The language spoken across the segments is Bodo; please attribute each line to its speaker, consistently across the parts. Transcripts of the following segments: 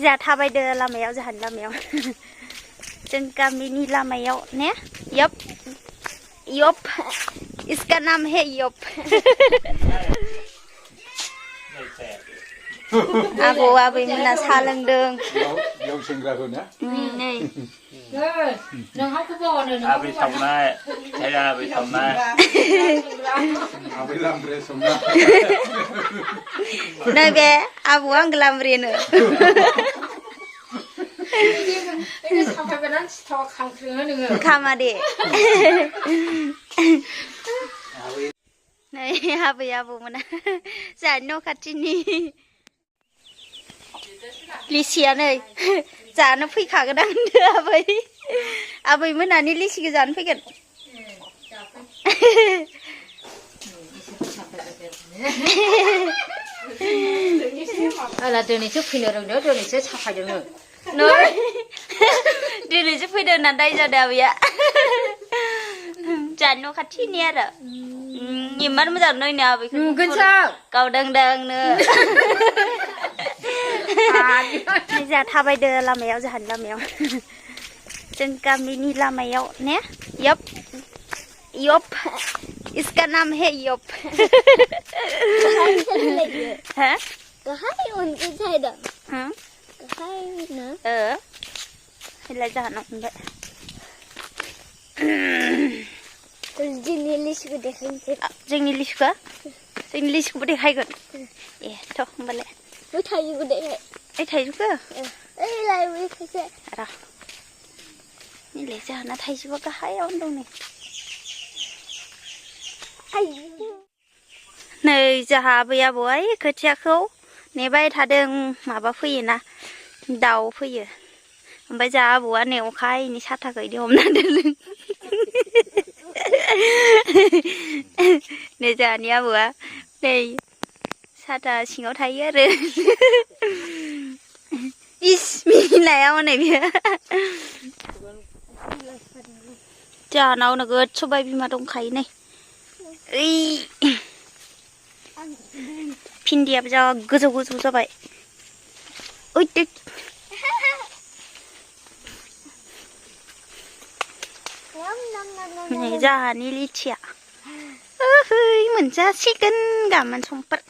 Speaker 1: जा थाबायदो लामायाव जाहानि लामायाव जों गामिनि लामायाव ने यप यप इसका नाम है यप आबौ आबैमोना साहा लोंदों
Speaker 2: बेयाव सेंग्राखौ ना
Speaker 1: नै
Speaker 3: आबै सावनाय आबै सावनाय
Speaker 2: आबै लामब्रे संनाय
Speaker 1: नैबे आबौआ आं लामब्रेनो खामा दे नै आबै आबौमोना जोंहानि न' खाथिनि लिसिया नै जानो फैखागोन आं होनदो आबै मोनानि लिसिखौ जानो फैगोन
Speaker 4: अला दिनैसो फैनो रोंदों दिनैसो साफायदों
Speaker 1: दिनैसो फैदों होननानै दाय जादों आबैया जानो न' खाथिनि आरो इमान मोजां नायनो आबैखौ गावदांदांनो जा थाबायदो लामायाव जाहानि लामायाव जों गामिनि लामायाव ने यप यप इसका नाम है यप हाँ
Speaker 5: कहाँ उनके साइड
Speaker 1: हाँ
Speaker 5: कहाँ ना
Speaker 1: हेला जाहाना उनबाय
Speaker 5: जोंनि लिसुखौ देखायनोसै
Speaker 1: जोंनि लिसुखौबो देखायगोन ए थ' होमबालाय
Speaker 5: बै थाइजौखौ देखाय
Speaker 1: ओइ थाइजौखौ
Speaker 5: ओइलाय बै खायसे
Speaker 1: र' नैलाय जाहाना थाइजौआ गाहायावनो दं नै जाहा आबै आबौआ खोथियाखौ नेबाय थादों माबा फैयोना दाउ फैयो ओमफ्राय जाहा आबौआ नै अखा हायैनि साथाखौ इदि हमना दोनदों नै जाहानि आबौआ नै साथा सिङाव थायो आरो इस मिनिनाया हनै बियो जाहानाव नोगोद सबाय बिमा दंखायो नै ओइ भिन्दियाबो जा गोजौ गोजौ जाबाय ओइ नै जाहानि लिचिया ओहै मोनजासिगोन गाबोन समफोर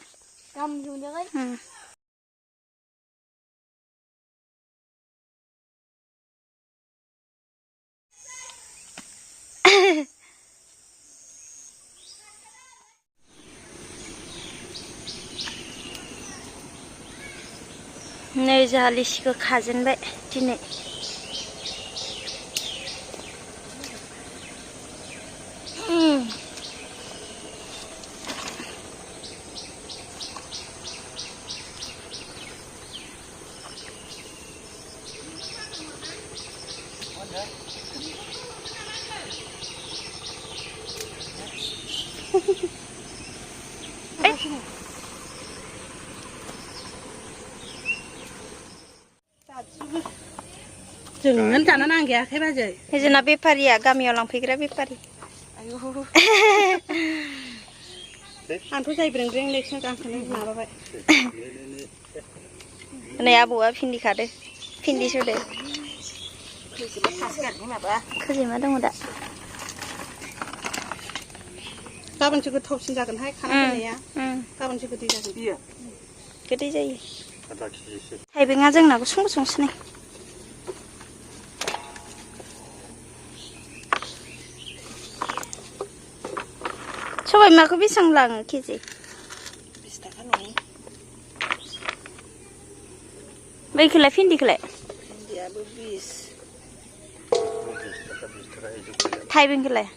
Speaker 1: नै जाहा लिचिखौ खाजेनबाय दिनै
Speaker 4: जों जानो नांगैयाखै बाजै
Speaker 1: जोंना बेफारिया गामियाव लांफैग्रा बेफारि
Speaker 4: आंथ' जाय ब्रें लेखा गांखौनो माबाबाय
Speaker 1: नै आबौआ भिन्दि खादो भिन्दि सुदो खोजेमा दङ दा
Speaker 4: गाबोनसो गोथावसिन जागोनहाय खाना दोननाया गाबोनसो गोदै जागोन
Speaker 1: गोदै जायो थाइबेंआ जोंना गुसुं गुसुंसो नै सबाय बिमाखौ बेसेबां लाङो केजि
Speaker 4: 20 थाखा नङा
Speaker 1: बैखौलाय भिन्दिखौलाय
Speaker 4: भिन्दियाबो 20
Speaker 1: थाइबेंखौलाय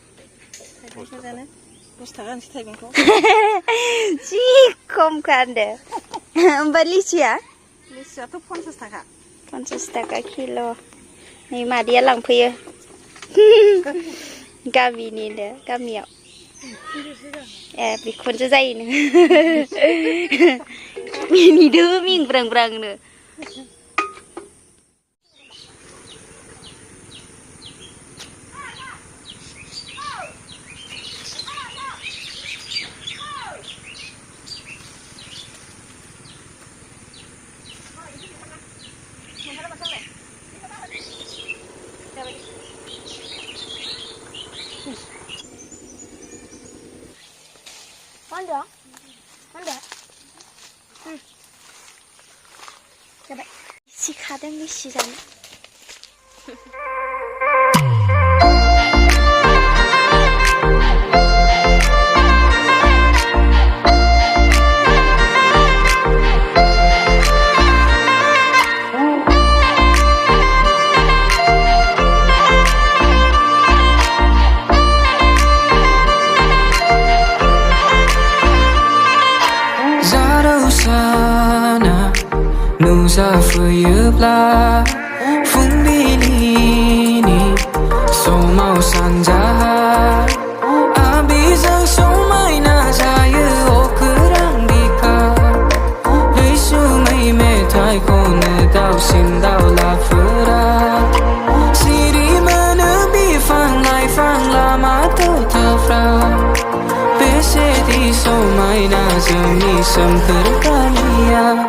Speaker 4: थाइबेंखौ जानो 10 थाखा होनसै थाइबेंखौ
Speaker 1: जि खमखा होनदो ओमफ्राय लिचियाथ'
Speaker 4: 50 थाखा
Speaker 1: 50 थाखा किल' नै मादैया लांफैयो गामिनिनो गामियाव ए बिखुनजो जायो नोङो मिनिदो मिंब्रां ब्रांनो สิขาได้ไม่สิจัน
Speaker 6: Zaro sana Nuzafuyubla Fumbinini Somau sanjaha Abizang somai na jayu okurang dika Leisumai metai kone dao sin dao la fura Siri mana bifang lai fang lama tu tafra Besedi somai na jami semperkania